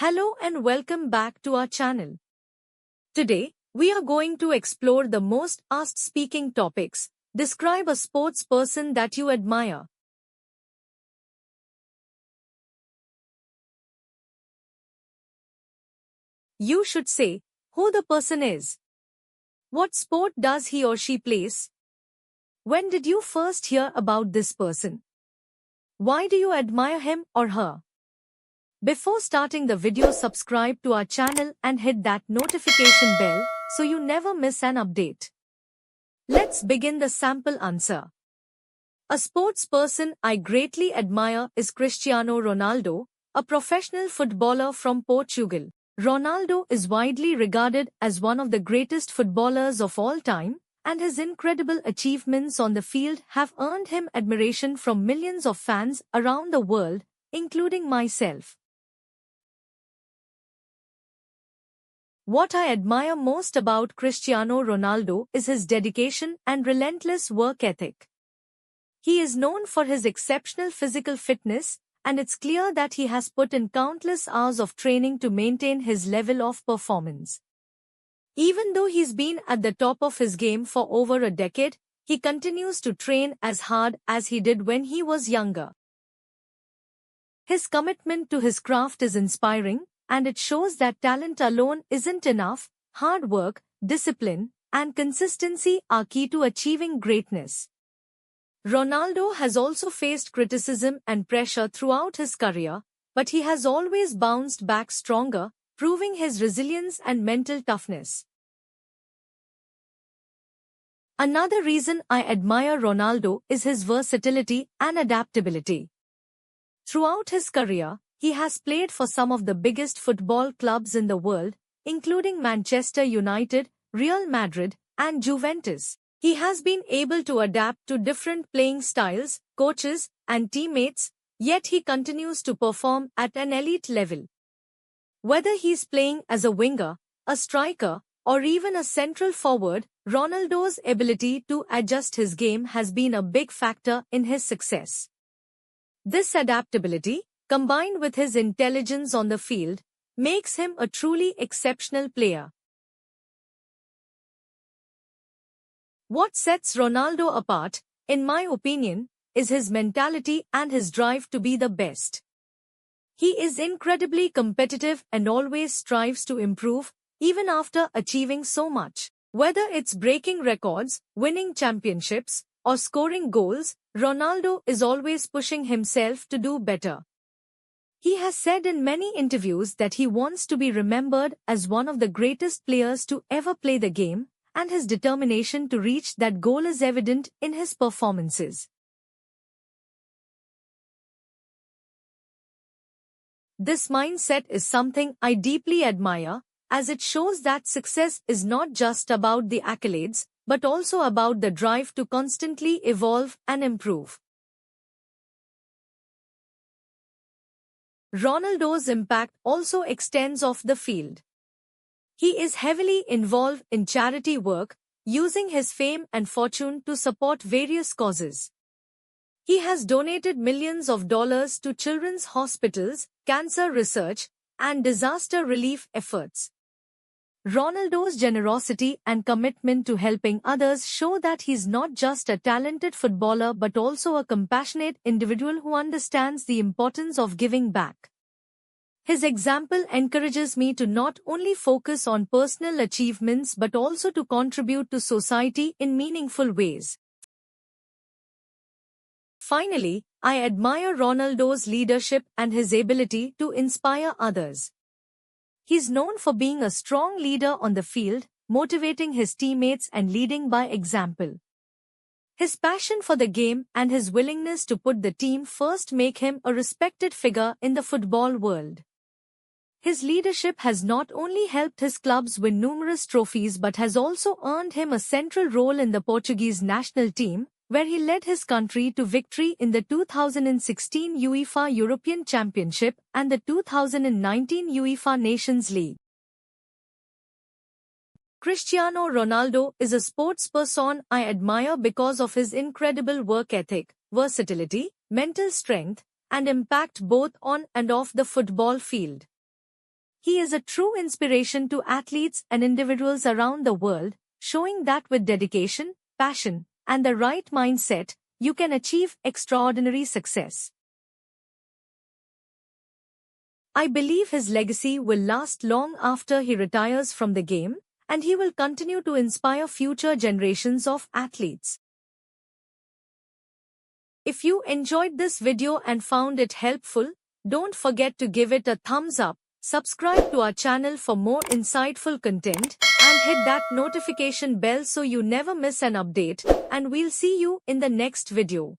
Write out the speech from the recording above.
Hello and welcome back to our channel. Today, we are going to explore the most asked speaking topics. Describe a sports person that you admire. You should say who the person is. What sport does he or she plays? When did you first hear about this person? Why do you admire him or her? Before starting the video, subscribe to our channel and hit that notification bell so you never miss an update. Let's begin the sample answer. A sports person I greatly admire is Cristiano Ronaldo, a professional footballer from Portugal. Ronaldo is widely regarded as one of the greatest footballers of all time, and his incredible achievements on the field have earned him admiration from millions of fans around the world, including myself. What I admire most about Cristiano Ronaldo is his dedication and relentless work ethic. He is known for his exceptional physical fitness, and it's clear that he has put in countless hours of training to maintain his level of performance. Even though he's been at the top of his game for over a decade, he continues to train as hard as he did when he was younger. His commitment to his craft is inspiring, and it shows that talent alone isn't enough. Hard work, discipline, and consistency are key to achieving greatness. Ronaldo has also faced criticism and pressure throughout his career, but he has always bounced back stronger, proving his resilience and mental toughness. Another reason I admire Ronaldo is his versatility and adaptability. Throughout his career, he has played for some of the biggest football clubs in the world, including Manchester United, Real Madrid, and Juventus. He has been able to adapt to different playing styles, coaches, and teammates, yet he continues to perform at an elite level. Whether he's playing as a winger, a striker, or even a central forward, Ronaldo's ability to adjust his game has been a big factor in his success. This adaptability, combined with his intelligence on the field, makes him a truly exceptional player. What sets Ronaldo apart, in my opinion, is his mentality and his drive to be the best. He is incredibly competitive and always strives to improve, even after achieving so much. Whether it's breaking records, winning championships, or scoring goals, Ronaldo is always pushing himself to do better. He has said in many interviews that he wants to be remembered as one of the greatest players to ever play the game, and his determination to reach that goal is evident in his performances. This mindset is something I deeply admire, as it shows that success is not just about the accolades, but also about the drive to constantly evolve and improve. Ronaldo's impact also extends off the field. He is heavily involved in charity work, using his fame and fortune to support various causes. He has donated millions of dollars to children's hospitals, cancer research, and disaster relief efforts. Ronaldo's generosity and commitment to helping others show that he's not just a talented footballer but also a compassionate individual who understands the importance of giving back. His example encourages me to not only focus on personal achievements but also to contribute to society in meaningful ways. Finally, I admire Ronaldo's leadership and his ability to inspire others. He's known for being a strong leader on the field, motivating his teammates and leading by example. His passion for the game and his willingness to put the team first make him a respected figure in the football world. His leadership has not only helped his clubs win numerous trophies but has also earned him a central role in the Portuguese national team, where he led his country to victory in the 2016 UEFA European Championship and the 2019 UEFA Nations League. Cristiano Ronaldo is a sports person I admire because of his incredible work ethic, versatility, mental strength, and impact both on and off the football field. He is a true inspiration to athletes and individuals around the world, showing that with dedication, passion, and the right mindset, you can achieve extraordinary success. I believe his legacy will last long after he retires from the game, and he will continue to inspire future generations of athletes. If you enjoyed this video and found it helpful, don't forget to give it a thumbs up, subscribe to our channel for more insightful content, and hit that notification bell so you never miss an update, and we'll see you in the next video.